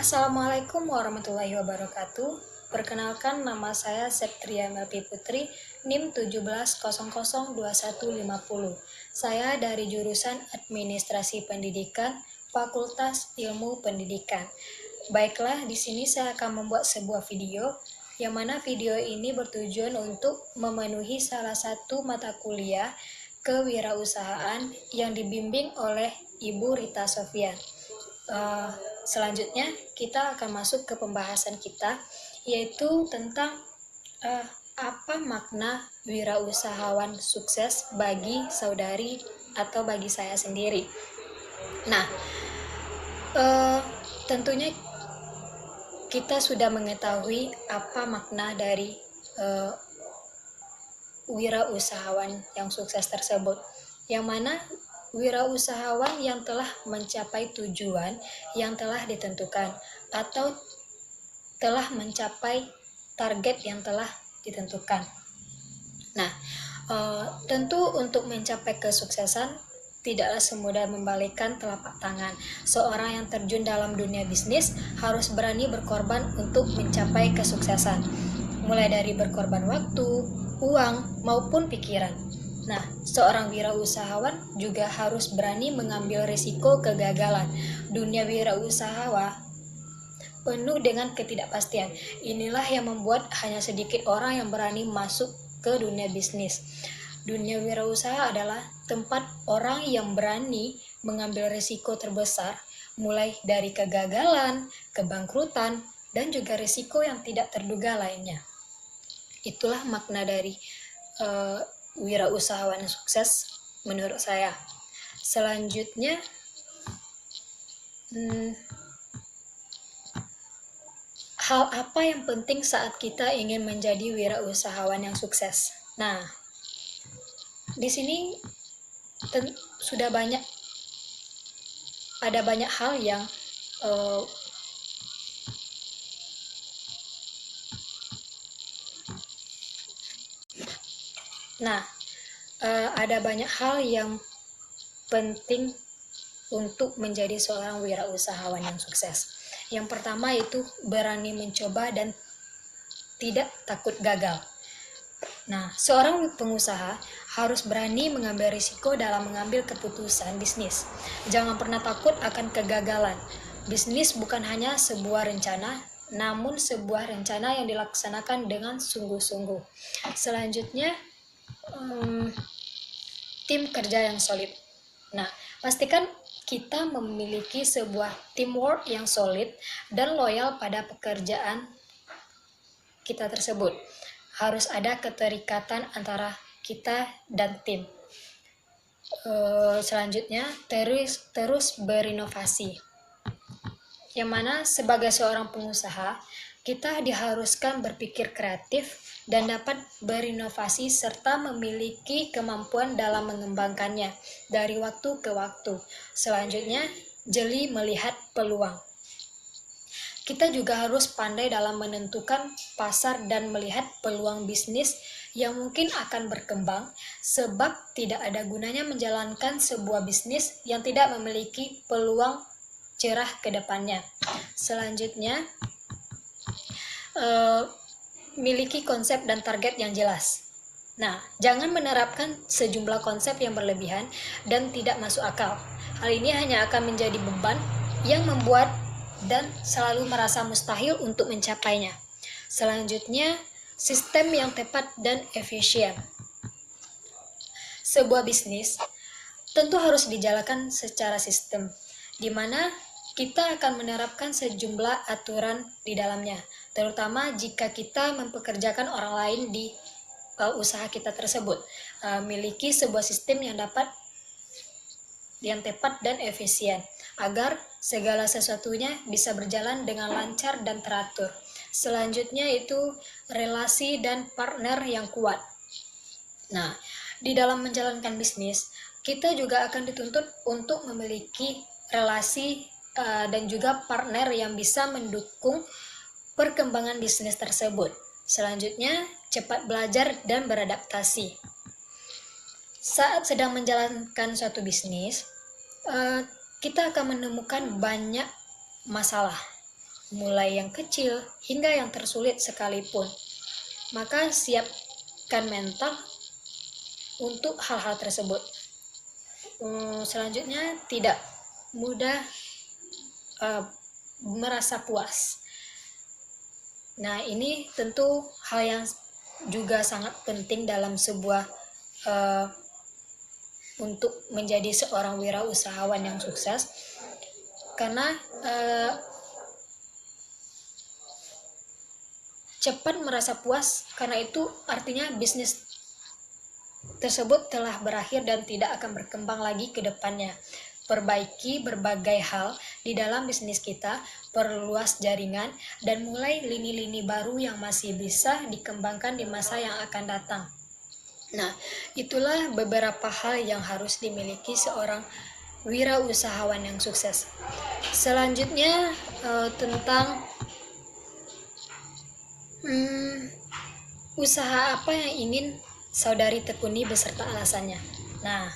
Assalamualaikum warahmatullahi wabarakatuh. Perkenalkan, nama saya Septria Melpi Putri, NIM 17002150. Saya dari jurusan Administrasi Pendidikan, Fakultas Ilmu Pendidikan. Baiklah, di sini saya akan membuat sebuah video, yang mana video ini bertujuan untuk memenuhi salah satu mata kuliah kewirausahaan yang dibimbing oleh Ibu Rita Sofian. Selanjutnya kita akan masuk ke pembahasan kita, yaitu tentang apa makna wirausahawan sukses bagi saudari atau bagi saya sendiri. Nah, tentunya kita sudah mengetahui apa makna dari wirausahawan yang sukses tersebut, yang mana wirausahawan yang telah mencapai tujuan yang telah ditentukan atau telah mencapai target yang telah ditentukan. Nah, tentu untuk mencapai kesuksesan tidaklah semudah membalikkan telapak tangan. Seorang yang terjun dalam dunia bisnis harus berani berkorban untuk mencapai kesuksesan, mulai dari berkorban waktu, uang, maupun pikiran. Nah, seorang wirausahawan juga harus berani mengambil risiko kegagalan. Dunia wirausahawan penuh dengan ketidakpastian. Inilah yang membuat hanya sedikit orang yang berani masuk ke dunia bisnis. Dunia wirausaha adalah tempat orang yang berani mengambil risiko terbesar, mulai dari kegagalan, kebangkrutan, dan juga risiko yang tidak terduga lainnya. Itulah makna dari wirausahawan sukses menurut saya. Selanjutnya, hal apa yang penting saat kita ingin menjadi wirausahawan yang sukses? Nah, di sini sudah ada banyak hal yang ada banyak hal yang penting untuk menjadi seorang wirausahawan yang sukses. Yang pertama itu berani mencoba dan tidak takut gagal. Nah, seorang pengusaha harus berani mengambil risiko dalam mengambil keputusan bisnis. Jangan pernah takut akan kegagalan. Bisnis bukan hanya sebuah rencana, namun sebuah rencana yang dilaksanakan dengan sungguh-sungguh. Selanjutnya, tim kerja yang solid. Nah, pastikan kita memiliki sebuah teamwork yang solid dan loyal pada pekerjaan kita tersebut. Harus ada keterikatan antara kita dan tim. Selanjutnya, terus berinovasi. Yang mana sebagai seorang pengusaha, kita diharuskan berpikir kreatif dan dapat berinovasi serta memiliki kemampuan dalam mengembangkannya dari waktu ke waktu. Selanjutnya, jeli melihat peluang. Kita juga harus pandai dalam menentukan pasar dan melihat peluang bisnis yang mungkin akan berkembang, sebab tidak ada gunanya menjalankan sebuah bisnis yang tidak memiliki peluang cerah ke depannya. Selanjutnya, miliki konsep dan target yang jelas. Nah, jangan menerapkan sejumlah konsep yang berlebihan dan tidak masuk akal. Hal ini hanya akan menjadi beban yang membuat dan selalu merasa mustahil untuk mencapainya. Selanjutnya, sistem yang tepat dan efisien. Sebuah bisnis tentu harus dijalankan secara sistem, di mana kita akan menerapkan sejumlah aturan di dalamnya, terutama jika kita mempekerjakan orang lain di usaha kita tersebut. Miliki sebuah sistem yang tepat dan efisien, agar segala sesuatunya bisa berjalan dengan lancar dan teratur. Selanjutnya itu relasi dan partner yang kuat. Nah, di dalam menjalankan bisnis, kita juga akan dituntut untuk memiliki relasi dan juga partner yang bisa mendukung perkembangan bisnis tersebut. Selanjutnya, cepat belajar dan beradaptasi. Saat sedang menjalankan suatu bisnis, kita akan menemukan banyak masalah. mulai yang kecil hingga yang tersulit sekalipun. Maka siapkan mental untuk hal-hal tersebut. Selanjutnya, tidak mudah merasa puas. Nah, ini tentu hal yang juga sangat penting dalam sebuah untuk menjadi seorang wirausahawan yang sukses, karena cepat merasa puas, karena itu artinya bisnis tersebut telah berakhir dan tidak akan berkembang lagi ke depannya. Perbaiki berbagai hal di dalam bisnis kita, perluas jaringan, dan mulai lini-lini baru yang masih bisa dikembangkan di masa yang akan datang. Nah, itulah beberapa hal yang harus dimiliki seorang wirausahawan yang sukses. Selanjutnya tentang usaha apa yang ingin saudari tekuni beserta alasannya. Nah,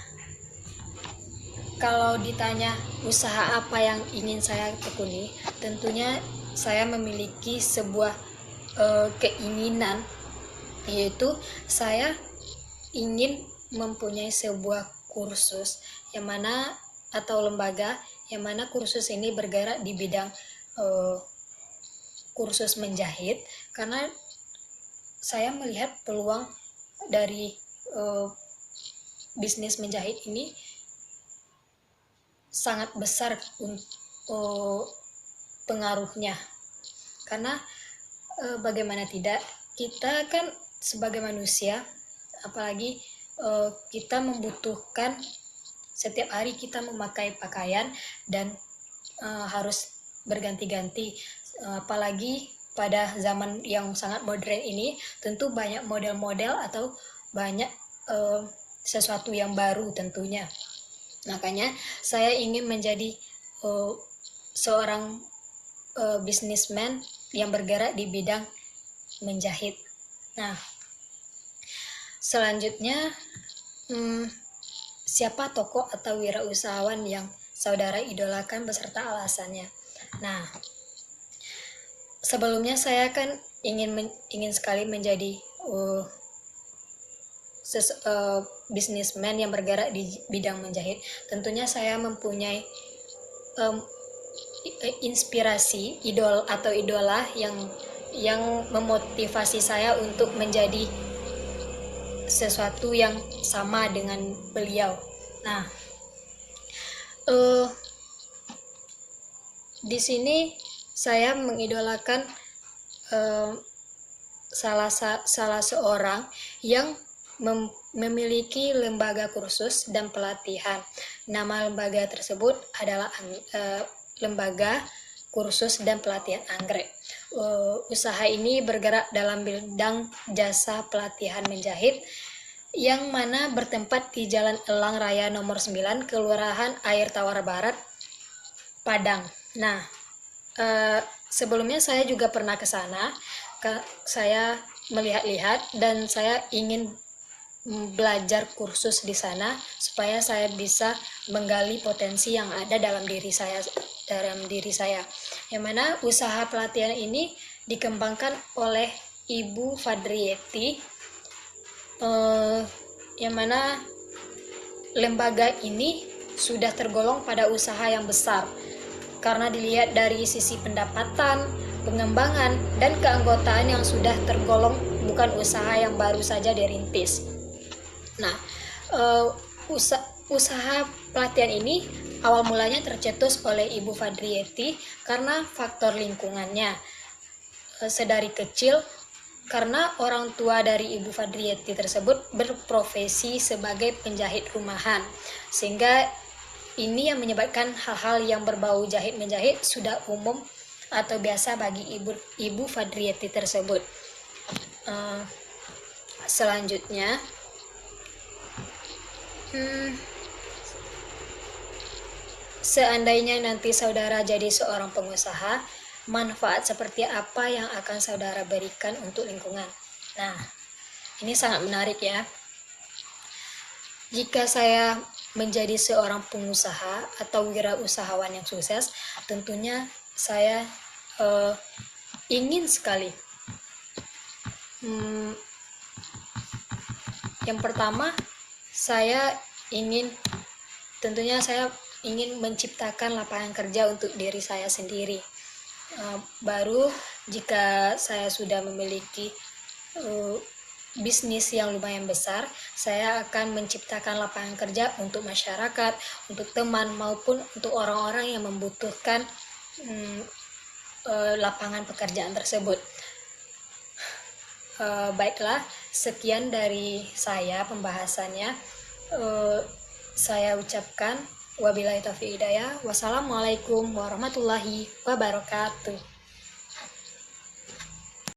kalau ditanya usaha apa yang ingin saya tekuni, tentunya saya memiliki sebuah keinginan, yaitu saya ingin mempunyai sebuah kursus yang mana atau lembaga yang mana kursus ini bergerak di bidang kursus menjahit, karena saya melihat peluang dari bisnis menjahit ini sangat besar pengaruhnya, karena bagaimana tidak, kita kan sebagai manusia, apalagi kita membutuhkan setiap hari kita memakai pakaian dan harus berganti-ganti, apalagi pada zaman yang sangat modern ini, tentu banyak model-model atau banyak sesuatu yang baru tentunya. Makanya saya ingin menjadi seorang businessman yang bergerak di bidang menjahit. Nah, selanjutnya, siapa tokoh atau wirausahawan yang saudara idolakan beserta alasannya? Nah, sebelumnya saya kan ingin sekali menjadi businessman yang bergerak di bidang menjahit. Tentunya saya mempunyai inspirasi, idola yang memotivasi saya untuk menjadi sesuatu yang sama dengan beliau. Nah, di sini saya mengidolakan salah seorang yang memiliki lembaga kursus dan pelatihan. Nama lembaga tersebut adalah Lembaga Kursus dan Pelatihan Anggrek. Usaha ini bergerak dalam bidang jasa pelatihan menjahit, yang mana bertempat di Jalan Elang Raya nomor 9, Kelurahan Air Tawar Barat, Padang. Nah, sebelumnya saya juga pernah ke sana. Saya melihat-lihat dan saya ingin belajar kursus di sana supaya saya bisa menggali potensi yang ada dalam diri saya. Yang mana usaha pelatihan ini dikembangkan oleh Ibu Fadriyeti, yang mana lembaga ini sudah tergolong pada usaha yang besar karena dilihat dari sisi pendapatan, pengembangan, dan keanggotaan yang sudah tergolong bukan usaha yang baru saja dirintis. Nah, usaha pelatihan ini awal mulanya tercetus oleh Ibu Fadriyeti karena faktor lingkungannya. Sedari kecil, karena orang tua dari Ibu Fadriyeti tersebut berprofesi sebagai penjahit rumahan, sehingga ini yang menyebabkan hal-hal yang berbau jahit menjahit sudah umum atau biasa bagi Ibu Fadriyeti tersebut. Selanjutnya, seandainya nanti saudara jadi seorang pengusaha, manfaat seperti apa yang akan saudara berikan untuk lingkungan? Nah, ini sangat menarik ya. Jika saya menjadi seorang pengusaha atau wirausahawan yang sukses, tentunya saya ingin sekali. Yang pertama, tentunya saya ingin menciptakan lapangan kerja untuk diri saya sendiri. Baru jika saya sudah memiliki bisnis yang lumayan besar, saya akan menciptakan lapangan kerja untuk masyarakat, untuk teman, maupun untuk orang-orang yang membutuhkan lapangan pekerjaan tersebut. Baiklah, sekian dari saya pembahasannya. Saya ucapkan wabillahi taufiq hidayah. Wassalamualaikum warahmatullahi wabarakatuh.